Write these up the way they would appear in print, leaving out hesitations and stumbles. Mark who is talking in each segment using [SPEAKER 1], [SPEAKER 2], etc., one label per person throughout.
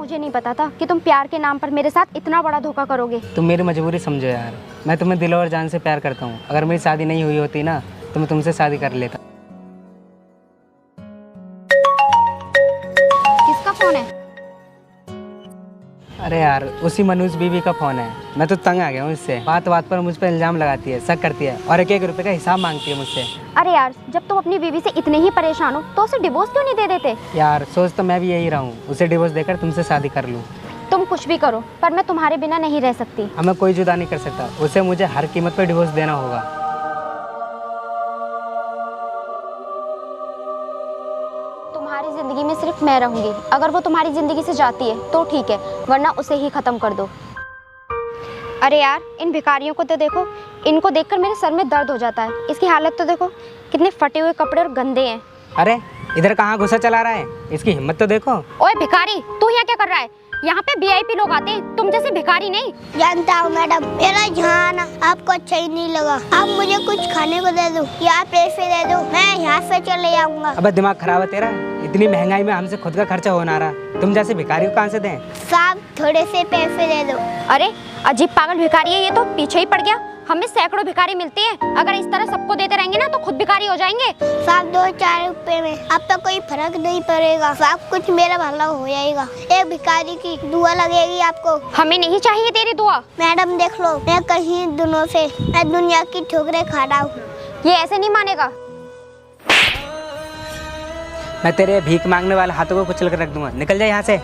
[SPEAKER 1] मुझे नहीं पता था कि तुम प्यार के नाम पर मेरे साथ इतना बड़ा धोखा करोगे।
[SPEAKER 2] तुम मेरी मजबूरी समझो यार, मैं तुम्हें दिल और जान से प्यार करता हूँ। अगर मेरी शादी नहीं हुई होती ना तो मैं तुमसे शादी कर लेता।
[SPEAKER 1] किसका फोन है?
[SPEAKER 2] अरे यार उसी मनोज बीवी का फोन है। मैं तो तंग आ गया हूँ इससे। बात बात पर मुझ पर इल्जाम लगाती है, शक करती है और एक एक रुपए का हिसाब मांगती है मुझसे।
[SPEAKER 1] अरे यार, जब तुम अपनी बीवी से इतने ही परेशान हो तो उसे डिवोर्स क्यों नहीं दे देते?
[SPEAKER 2] यार सोच तो मैं भी यही रहा हूँ, उसे डिवोर्स देकर तुमसे शादी कर लूँ।
[SPEAKER 1] तुम कुछ भी करो पर मैं तुम्हारे बिना नहीं रह सकती।
[SPEAKER 2] अब मैं कोई जुदा नहीं कर सकता, उसे मुझे हर कीमत पर डिवोर्स देना होगा।
[SPEAKER 1] तुम्हारी जिंदगी में सिर्फ मैं रहूंगी। अगर वो तुम्हारी जिंदगी से जाती है तो ठीक है, वरना उसे ही खत्म कर दो। अरे यार, इन भिखारियों को तो देखो, इनको देखकर मेरे सर में दर्द हो जाता है। इसकी हालत तो देखो, कितने फटे हुए कपड़े और गंदे हैं।
[SPEAKER 2] अरे इधर कहाँ घुसा चला रहा है, इसकी हिम्मत तो देखो।
[SPEAKER 1] ओए भिखारी, तू यहाँ क्या कर रहा है? यहाँ पे वीआईपी लोग आते हैं, तुम जैसे भिखारी नहीं।
[SPEAKER 3] जानता हूँ मैडम, मेरा यहाँ आना आपको अच्छा ही नहीं लगा। आप मुझे कुछ खाने को दे दो या पैसे दे दो, मैं यहाँ से चले जाऊँगा।
[SPEAKER 2] अब दिमाग खराब है तेरा? इतनी महंगाई में हमसे खुद का खर्चा हो ना रहा, तुम जैसे भिखारी को कहाँ से दें?
[SPEAKER 3] साहब थोड़े से पैसे दे दो।
[SPEAKER 1] अरे अजीब पागल भिखारी है ये, तो पीछे ही पड़ गया। हमें सैकड़ों भिखारी मिलते हैं, अगर इस तरह सबको देते रहेंगे ना तो खुद भिखारी हो जाएंगे।
[SPEAKER 3] साहब 2-4 रुपए में अब तो कोई फर्क नहीं पड़ेगा। साहब कुछ मेरा भला हो जाएगा। एक भिखारी की दुआ लगेगी आपको।
[SPEAKER 1] हमें नहीं चाहिए तेरी दुआ।
[SPEAKER 3] मैडम देख लो, मैं कहीं दिनों से मैं दुनिया की ठोकरें खा रहा हूँ।
[SPEAKER 1] ये ऐसे नहीं मानेगा।
[SPEAKER 2] मैं तेरे भीख मांगने वाले हाथों को कुचल कर रख दूंगा, निकल जा यहाँ से।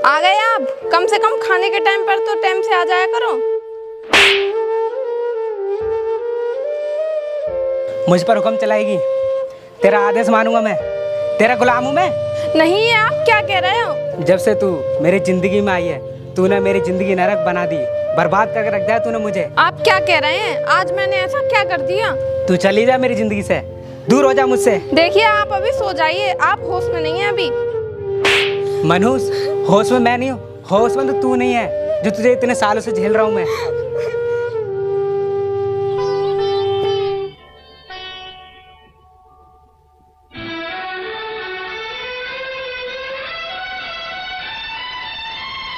[SPEAKER 4] आ गए आप? कम से कम खाने के टाइम पर तो टाइम से आ जाया करो।
[SPEAKER 2] मुझ पर हुक्म चलाएगी? तेरा आदेश मानूंगा मैं? तेरा गुलाम हूँ मैं?
[SPEAKER 4] नहीं, ये आप क्या कह रहे हो?
[SPEAKER 2] जब से तू मेरी जिंदगी में आई है, तूने मेरी जिंदगी नरक बना दी, बर्बाद करके रख दिया तूने मुझे।
[SPEAKER 4] आप क्या कह रहे हैं? आज मैंने ऐसा क्या कर दिया?
[SPEAKER 2] तू चली जा मेरी जिंदगी से, दूर हो जा मुझसे।
[SPEAKER 4] देखिए आप अभी सो जाइए, आप होश में नहीं है अभी।
[SPEAKER 2] मनहूस, होश में मैं नहीं हूँ, होश में तो तू नहीं है जो तुझे इतने सालों से झेल रहा हूँ मैं।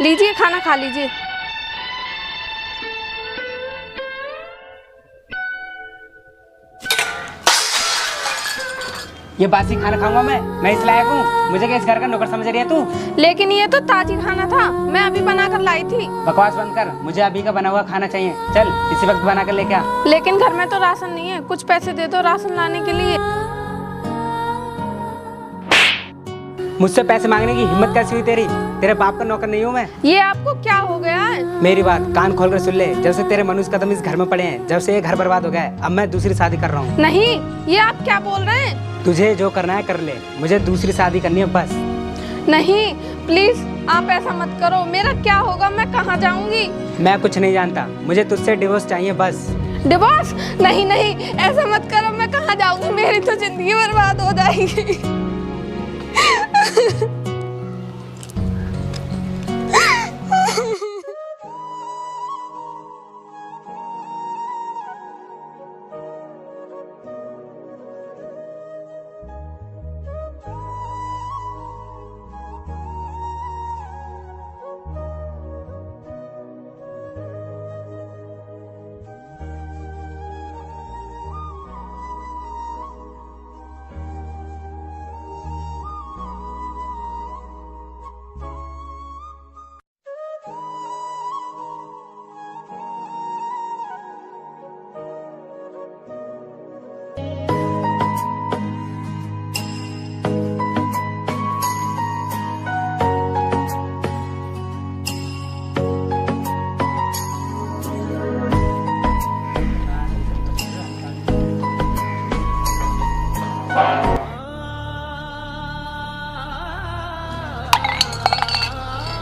[SPEAKER 4] लीजिए खाना खा लीजिए।
[SPEAKER 2] ये बासी खाना खाऊंगा मैं इस लायक हूँ? मुझे क्या इस घर का नौकर समझ रही है तू?
[SPEAKER 4] लेकिन ये तो ताजी खाना था, मैं अभी बना कर लाई थी।
[SPEAKER 2] बकवास बंद कर, मुझे अभी का बना हुआ खाना चाहिए। चल इसी वक्त बना कर लेके आ।
[SPEAKER 4] लेकिन घर में तो राशन नहीं है, कुछ पैसे दे दो राशन लाने के लिए।
[SPEAKER 2] मुझसे पैसे मांगने की हिम्मत कैसी हुई तेरी? तेरे बाप का नौकर नहीं हूँ मैं।
[SPEAKER 4] ये आपको क्या हो गया है?
[SPEAKER 2] मेरी बात कान खोल कर सुन ले। जब से तेरे मनुष्य कदम इस घर में पड़े हैं, जब से ये घर बर्बाद हो गया है, अब मैं दूसरी शादी कर रहा हूँ।
[SPEAKER 4] नहीं, ये आप क्या बोल रहे हैं?
[SPEAKER 2] तुझे जो करना है कर ले, मुझे दूसरी शादी करनी है बस।
[SPEAKER 4] नहीं प्लीज, आप ऐसा मत करो। मेरा क्या होगा, मैं कहाँ जाऊंगी?
[SPEAKER 2] मैं कुछ नहीं जानता, मुझे तुझसे डिवोर्स चाहिए बस।
[SPEAKER 4] डिवोर्स? नहीं नहीं, ऐसा मत करो। मैं कहाँ जाऊंगी? मेरी तो जिंदगी बर्बाद हो जाएगी।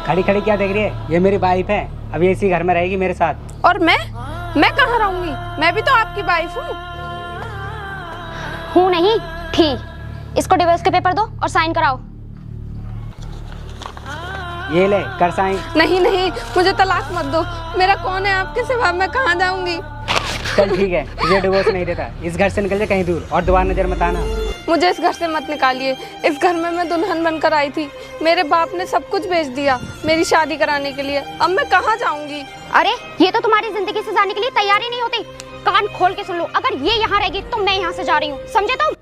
[SPEAKER 2] खड़ी खड़ी क्या देख रही है? ये मेरी वाइफ है, अभी इसी घर में रहेगी मेरे साथ।
[SPEAKER 4] और मैं कहाँ रहूंगी? मैं भी तो आपकी वाइफ हूँ।
[SPEAKER 1] हूँ नहीं थी। इसको डिवोर्स के पेपर दो और साइन कराओ।
[SPEAKER 2] ये ले कर साइन।
[SPEAKER 4] नहीं नहीं, मुझे तलाक मत दो। मेरा कौन है आपके सिवा? मैं कहाँ जाऊंगी?
[SPEAKER 2] चल ठीक है, तुझे डिवोर्स नहीं देता। इस घर से निकल जा कहीं दूर और दोबारा नजर मत आना।
[SPEAKER 4] मुझे इस घर से मत निकालिए। इस घर में मैं दुल्हन बनकर आई थी। मेरे बाप ने सब कुछ बेच दिया मेरी शादी कराने के लिए। अब मैं कहाँ जाऊंगी?
[SPEAKER 1] अरे ये तो तुम्हारी जिंदगी से जाने के लिए तैयार ही नहीं होती। कान खोल के सुन लो, अगर ये यहाँ रहेगी तो मैं यहाँ से जा रही हूँ, समझे तुम?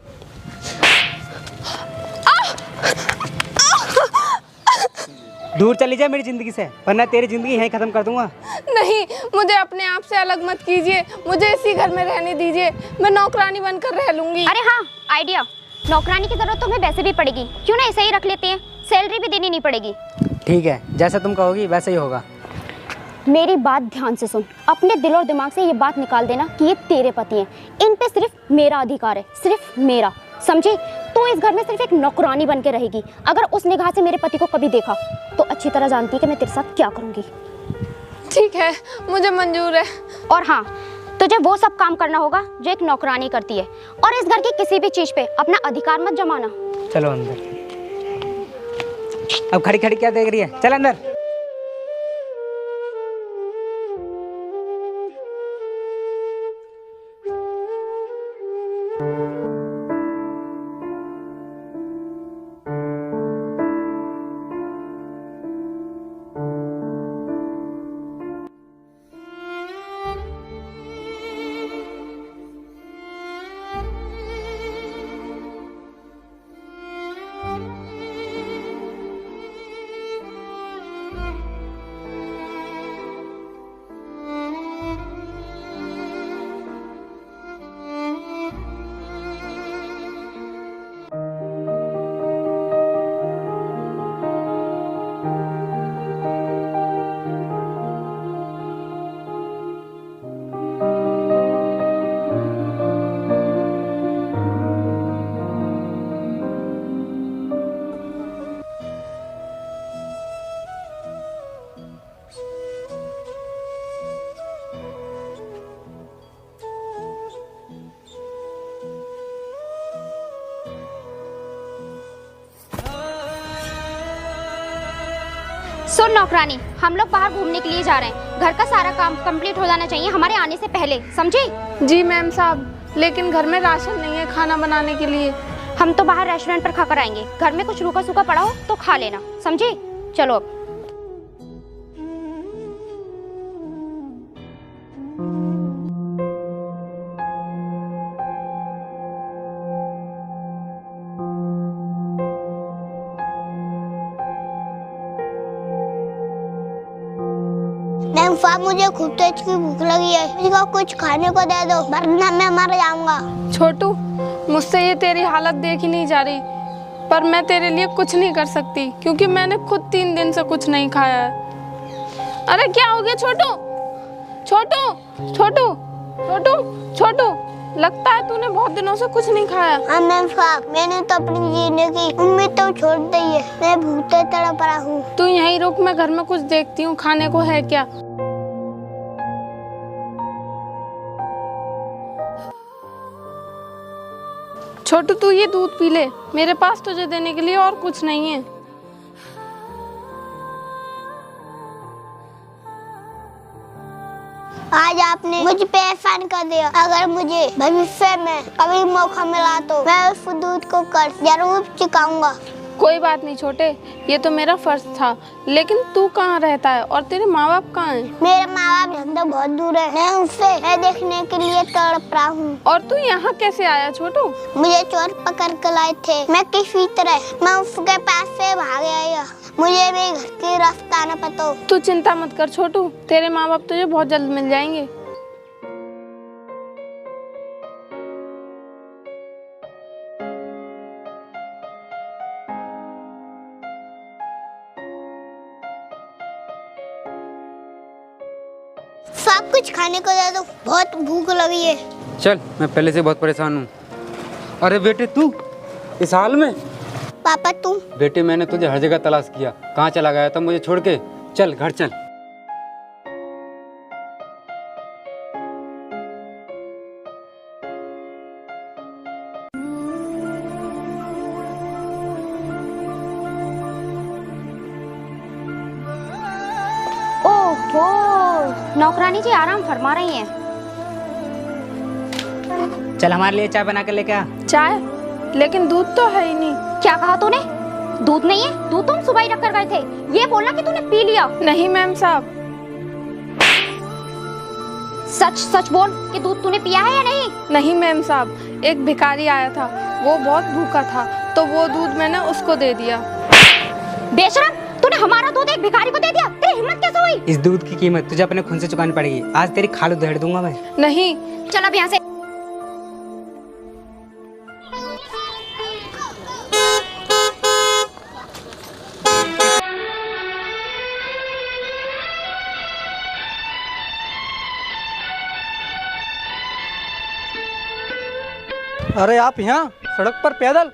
[SPEAKER 2] दूर चली जाए मेरी जिंदगी से, वरना तेरी जिंदगी यहीं खत्म कर दूंगा।
[SPEAKER 4] नहीं, मुझे अपने आप से अलग मत कीजिए। मुझे इसी घर में रहने दीजिए। मैं नौकरानी बनकर रह लूंगी।
[SPEAKER 1] अरे हाँ, आइडिया। नौकरानी की जरूरत तुम्हें वैसे भी पड़ेगी, क्यों ना ऐसे ही रख लेते हैं, सैलरी भी देनी नहीं पड़ेगी।
[SPEAKER 2] ठीक है, जैसा तुम कहोगी वैसा ही होगा।
[SPEAKER 1] मेरी बात ध्यान से सुन। अपने दिल और दिमाग से ये बात निकाल देना कि ये तेरे पति हैं। इन पे सिर्फ मेरा अधिकार है, सिर्फ मेरा, समझे? तो इस घर में सिर्फ एक नौकरानी बन के रहेगी। अगर उस निगाह से मेरे पति को कभी देखा तो अच्छी तरह जानती है कि मैं तेरे साथ क्या करूंगी।
[SPEAKER 4] ठीक है, मुझे मंजूर है।
[SPEAKER 1] और हाँ, तुझे वो सब काम करना होगा जो एक नौकरानी करती है। और इस घर की किसी भी चीज पे अपना अधिकार मत जमाना।
[SPEAKER 2] चलो अंदर। अब खड़ी खड़ी क्या देख रही है? चल अंदर।
[SPEAKER 1] सुन नौकरानी, हम लोग बाहर घूमने के लिए जा रहे हैं। घर का सारा काम कंप्लीट हो जाना चाहिए हमारे आने से पहले, समझी?
[SPEAKER 4] जी मैम साहब, लेकिन घर में राशन नहीं है खाना बनाने के लिए।
[SPEAKER 1] हम तो बाहर रेस्टोरेंट पर खाकर आएंगे। घर में कुछ रूखा सूखा पड़ा हो तो खा लेना, समझी? चलो अब।
[SPEAKER 3] मैम साहब, मुझे खूब तेज की भूख लगी है। मुझे कुछ खाने को दे दो, वरना मैं मर जाऊंगा।
[SPEAKER 4] छोटू, मुझसे ये तेरी हालत देखी नहीं जा रही, पर मैं तेरे लिए कुछ नहीं कर सकती क्योंकि मैंने खुद 3 दिन से कुछ नहीं खाया है। अरे क्या हो गया छोटू? छोटू छोटू छोटू छोटू, लगता है तूने बहुत दिनों से कुछ नहीं खाया।
[SPEAKER 3] हाँ मैम साहब, मैंने तो अपनी जीने की उम्मीद तो छोड़ दी है। मैं भूखे तड़प रहा हूँ।
[SPEAKER 4] तू यहीं रुक, मैं घर में कुछ देखती हूँ खाने को है क्या। छोटू तू ये दूध पी ले, मेरे पास तुझे देने के लिए और कुछ नहीं है।
[SPEAKER 3] आज आपने मुझ पे एहसान कर दिया। अगर मुझे भविष्य में कभी मौका मिला तो मैं उस दूध को कर्ज जरूर चुकाऊंगा।
[SPEAKER 4] कोई बात नहीं छोटे, ये तो मेरा फर्ज था। लेकिन तू कहाँ रहता है और तेरे माँ बाप कहाँ हैं?
[SPEAKER 3] मेरे माँ बाप हमसे बहुत दूर है। मैं उनसे देखने के लिए तड़प रहा हूँ।
[SPEAKER 4] और तू यहाँ कैसे आया छोटू?
[SPEAKER 3] मुझे चोर पकड़ कर लाए थे। मैं किसी तरह मैं उसके पास से भाग आया। मुझे भी घर की रास्ता न पता।
[SPEAKER 4] तू चिंता मत कर छोटू, तेरे माँ बाप तुझे बहुत जल्द मिल जाएंगे।
[SPEAKER 3] सब कुछ खाने को दे दो, बहुत भूख लगी है।
[SPEAKER 2] चल, मैं पहले से बहुत परेशान हूँ। अरे बेटे तू इस हाल में?
[SPEAKER 3] पापा तुम?
[SPEAKER 5] बेटे मैंने तुझे हर जगह तलाश किया, कहाँ चला गया था मुझे छोड़ के? चल घर चल।
[SPEAKER 1] ओहो, नौकरानी जी आराम फरमा रही हैं।
[SPEAKER 2] चल हमारे लिए चाय बना कर लेके आ।
[SPEAKER 4] चाय? लेकिन दूध तो है ही नहीं।
[SPEAKER 1] क्या कहा तूने? दूध नहीं है? दूध तुम सुबह ही रख कर गए थे। ये बोलना कि तूने पी लिया।
[SPEAKER 4] नहीं मैम साहब।
[SPEAKER 1] सच सच बोल कि दूध तूने पिया है या नहीं?
[SPEAKER 4] नहीं मैम साहब, एक भिखारी आया था, वो बहुत भूखा था, तो वो दूध मैंने उसको दे दिया।
[SPEAKER 1] बेशरम, तूने हमारा दूध एक भिखारी को दे दिया? तेरी हिम्मत कैसे हुई?
[SPEAKER 2] इस दूध की कीमत तुझे अपने खून से चुकानी पड़ेगी। आज तेरी खाल उधेड़ दूंगा मैं।
[SPEAKER 4] नहीं।
[SPEAKER 1] चल अब यहाँ से।
[SPEAKER 6] अरे आप यहाँ सड़क पर पैदल,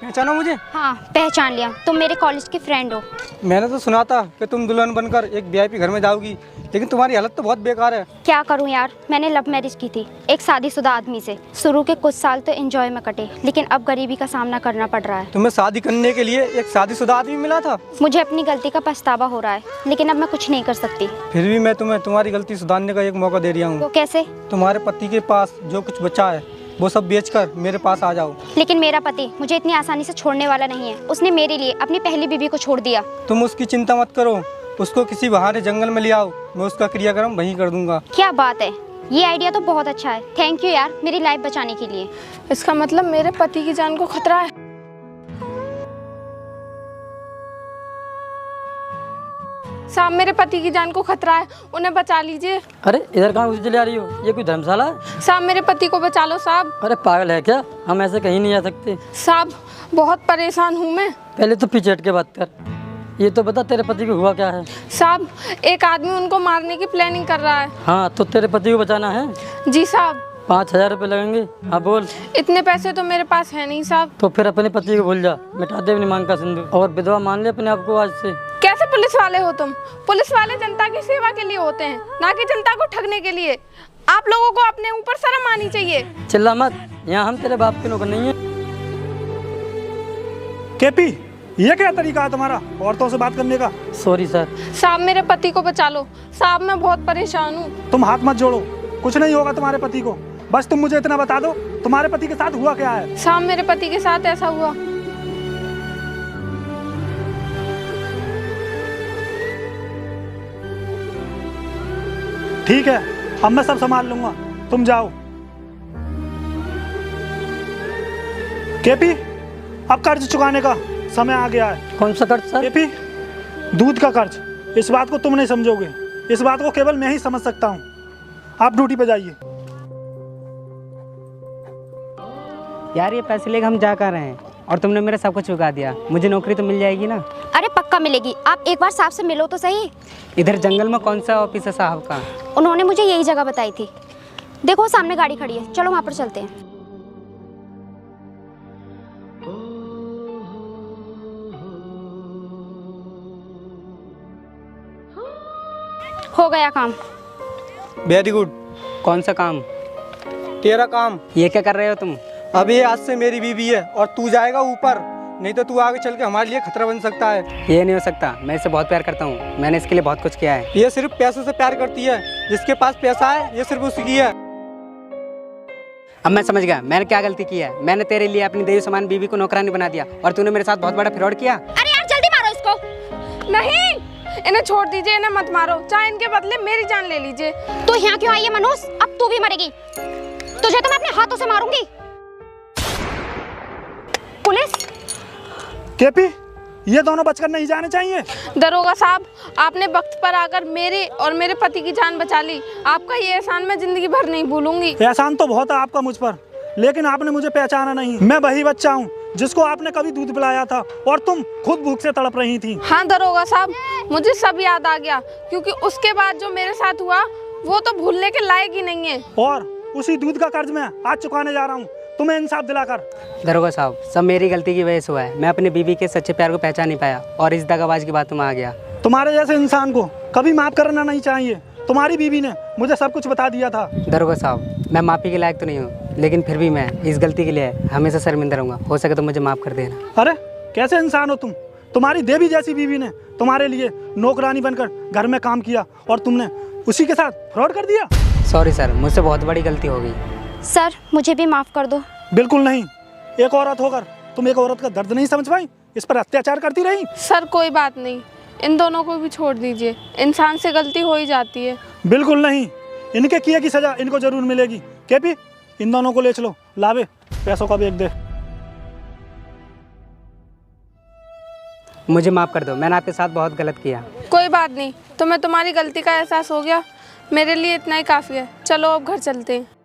[SPEAKER 6] पहचाना मुझे?
[SPEAKER 1] हाँ पहचान लिया, तुम मेरे कॉलेज की फ्रेंड हो।
[SPEAKER 6] मैंने तो सुना था कि तुम दुल्हन बनकर एक वीआईपी घर में जाओगी, लेकिन तुम्हारी हालत तो बहुत बेकार है।
[SPEAKER 1] क्या करूं यार, मैंने लव मैरिज की थी एक शादीशुदा आदमी से। शुरू के कुछ साल तो एंजॉय में कटे, लेकिन अब गरीबी का सामना करना पड़ रहा है।
[SPEAKER 6] तुम्हें शादी करने के लिए एक शादीशुदा आदमी मिला था?
[SPEAKER 1] मुझे अपनी गलती का पछतावा हो रहा है, लेकिन अब मैं कुछ नहीं कर सकती।
[SPEAKER 6] फिर भी मैं तुम्हें तुम्हारी गलती सुधारने का एक मौका दे रहा
[SPEAKER 1] वो
[SPEAKER 6] हूँ।
[SPEAKER 1] कैसे?
[SPEAKER 6] तुम्हारे पति के पास जो कुछ बचा है वो सब बेचकर मेरे पास आ जाओ।
[SPEAKER 1] लेकिन मेरा पति मुझे इतनी आसानी से छोड़ने वाला नहीं है। उसने मेरे लिए अपनी पहली बीवी को छोड़ दिया।
[SPEAKER 6] तुम उसकी चिंता मत करो, उसको किसी बहाने जंगल में ले आओ, मैं उसका क्रियाक्रम वहीं कर दूंगा।
[SPEAKER 1] क्या बात है, ये आइडिया तो बहुत अच्छा है। थैंक यू यार, मेरी लाइफ बचाने के लिए।
[SPEAKER 4] इसका मतलब मेरे पति की जान को खतरा है। साहब मेरे पति की जान को खतरा है, उन्हें बचा लीजिए।
[SPEAKER 7] अरे इधर कहाँ घुस चले आ रही हो? ये कोई धर्मशाला है?
[SPEAKER 4] साहब मेरे पति को बचा लो साहब।
[SPEAKER 7] अरे पागल है क्या? हम ऐसे कहीं नहीं आ सकते।
[SPEAKER 4] साहब बहुत परेशान हूँ मैं।
[SPEAKER 7] पहले तो पीछे हट के बात कर। ये तो बता तेरे पति को हुआ क्या है?
[SPEAKER 4] साहब एक आदमी उनको मारने की प्लानिंग कर रहा है।
[SPEAKER 7] हाँ तो तेरे पति को बचाना है?
[SPEAKER 4] जी साहब।
[SPEAKER 7] 5000 रुपये लगेंगे। हाँ बोल।
[SPEAKER 4] इतने पैसे तो मेरे पास है नहीं साहब।
[SPEAKER 7] तो फिर अपने पति को भूल जा, मिटा दे अपनी मांग का सिंदूर और विधवा मान ले अपने आप को आज से।
[SPEAKER 4] कैसे पुलिस वाले हो तुम? पुलिस वाले जनता की सेवा के लिए होते हैं, ना कि जनता को ठगने के लिए। आप लोगों को अपने ऊपर शर्म आनी चाहिए।
[SPEAKER 7] चिल्ला मत, यहाँ हम तेरे बाप के नौकर नहीं है।
[SPEAKER 8] केपी, ये क्या तरीका है तुम्हारा औरतों से बात करने का?
[SPEAKER 7] Sorry sir.
[SPEAKER 4] साहब मेरे पति को बचा लो साहब, मैं बहुत परेशान हूँ।
[SPEAKER 8] तुम हाथ मत जोड़ो, कुछ नहीं होगा तुम्हारे पति को। बस तुम मुझे इतना बता दो, तुम्हारे पति के साथ हुआ क्या है?
[SPEAKER 4] साहब मेरे पति के साथ ऐसा हुआ।
[SPEAKER 8] ठीक है, अब मैं सब संभाल लूंगा, तुम जाओ। केपी, अब कर्ज चुकाने का समय आ गया है।
[SPEAKER 7] कौन सा कर्ज सर?
[SPEAKER 8] केपी, दूध का कर्ज। इस बात को तुम नहीं समझोगे, इस बात को केवल मैं ही समझ सकता हूँ। आप ड्यूटी पे जाइए।
[SPEAKER 2] यार ये पैसे लेकर हम जा कर रहे हैं और तुमने मेरा सब कुछ चुका दिया। मुझे नौकरी तो मिल जाएगी ना?
[SPEAKER 1] अरे पक्का मिलेगी, आप एक बार साहब से मिलो तो सही।
[SPEAKER 2] इधर जंगल में कौन सा ऑफिस है साहब का?
[SPEAKER 1] उन्होंने मुझे यही जगह बताई थी। देखो सामने गाड़ी खड़ी है, चलो वहाँ पर चलते हैं। हो गया काम।
[SPEAKER 6] Very good.
[SPEAKER 2] कौन सा काम?
[SPEAKER 6] तेरा काम।
[SPEAKER 2] ये क्या कर रहे हो तुम?
[SPEAKER 6] अब ये आज से मेरी बीवी है और तू जाएगा ऊपर, नहीं तो तू आगे चल के हमारे लिए खतरा बन सकता है।
[SPEAKER 2] ये नहीं हो सकता, मैं इससे बहुत प्यार करता हूँ। मैंने इसके लिए बहुत कुछ किया है।
[SPEAKER 6] ये सिर्फ पैसों से प्यार करती है, जिसके पास पैसा है ये सिर्फ उसकी है।
[SPEAKER 2] अब मैं समझ गया मैंने क्या गलती की है। मैंने तेरे लिए अपनी देवी समान बीवी को नौकरानी बना दिया और तूने मेरे साथ बहुत बड़ा फ्रॉड किया।
[SPEAKER 1] अरे यार जल्दी मारो इसको।
[SPEAKER 4] नहीं, इन्हें छोड़ दीजिए, इन्हें मत मारो, चाहे इनके बदले मेरी जान ले लीजिए।
[SPEAKER 1] तू यहाँ क्यों आई है मनोज? अब तू भी मरेगी। तुझे तो मैं अपने हाथों से मारूंगी। पुलिस।
[SPEAKER 8] केपी, ये दोनों बचकर नहीं जाने चाहिए।
[SPEAKER 4] दरोगा साहब, आपने वक्त पर आकर मेरे और मेरे पति की जान बचा ली। आपका ये एहसान मैं जिंदगी भर नहीं भूलूंगी।
[SPEAKER 8] एहसान तो बहुत है आपका मुझ पर, लेकिन आपने मुझे पहचाना नहीं। मैं वही बच्चा हूँ जिसको आपने कभी दूध पिलाया था और तुम खुद भूख से तड़प रही थी।
[SPEAKER 4] हाँ दरोगा साहब, मुझे सब याद आ गया, क्योंकि उसके बाद जो मेरे साथ हुआ वो तो भूलने के लायक ही नहीं है।
[SPEAKER 8] और उसी दूध का कर्ज मैं आज चुकाने जा रहा हूँ। तुम्हें इंसाफ दिलाकर।
[SPEAKER 2] दरोगा साहब, सब मेरी गलती की वजह से हुआ है। मैं अपनी बीवी के सच्चे प्यार को पहचान नहीं पाया और इस दगाबाज की बातों में आ गया।
[SPEAKER 8] तुम्हारे जैसे इंसान को कभी माफ करना नहीं चाहिए। तुम्हारी बीवी ने मुझे सब कुछ बता दिया था।
[SPEAKER 2] दरोगा साहब, मैं माफ़ी के लायक तो नहीं हूँ, लेकिन फिर भी मैं इस गलती के लिए हमेशा शर्मिंदा रहूँगा। हो सके तो मुझे माफ़ कर देना।
[SPEAKER 8] अरे कैसे इंसान हो तुम? तुम्हारी देवी जैसी बीवी ने तुम्हारे लिए नौकरानी बनकर घर में काम किया और तुमने उसी के साथ फ्रॉड कर दिया।
[SPEAKER 2] सॉरी सर, मुझसे बहुत बड़ी गलती हो गई।
[SPEAKER 1] सर मुझे भी माफ़ कर दो।
[SPEAKER 8] बिल्कुल नहीं। एक औरत होकर तुम एक औरत का दर्द नहीं समझ पाई, इस पर अत्याचार करती रही।
[SPEAKER 4] सर कोई बात नहीं, इन दोनों को भी छोड़ दीजिए। इंसान से गलती हो ही जाती है।
[SPEAKER 8] बिल्कुल नहीं, इनके किए की सजा इनको जरूर मिलेगी। केपी, इन दोनों को ले चलो। लावे, पैसों का बैग दे।
[SPEAKER 2] मुझे माफ़ कर दो, मैंने आपके साथ बहुत गलत किया।
[SPEAKER 4] कोई बात नहीं, तुम्हें तुम्हारी गलती का एहसास हो गया, मेरे लिए इतना ही काफ़ी है। चलो अब घर चलते हैं।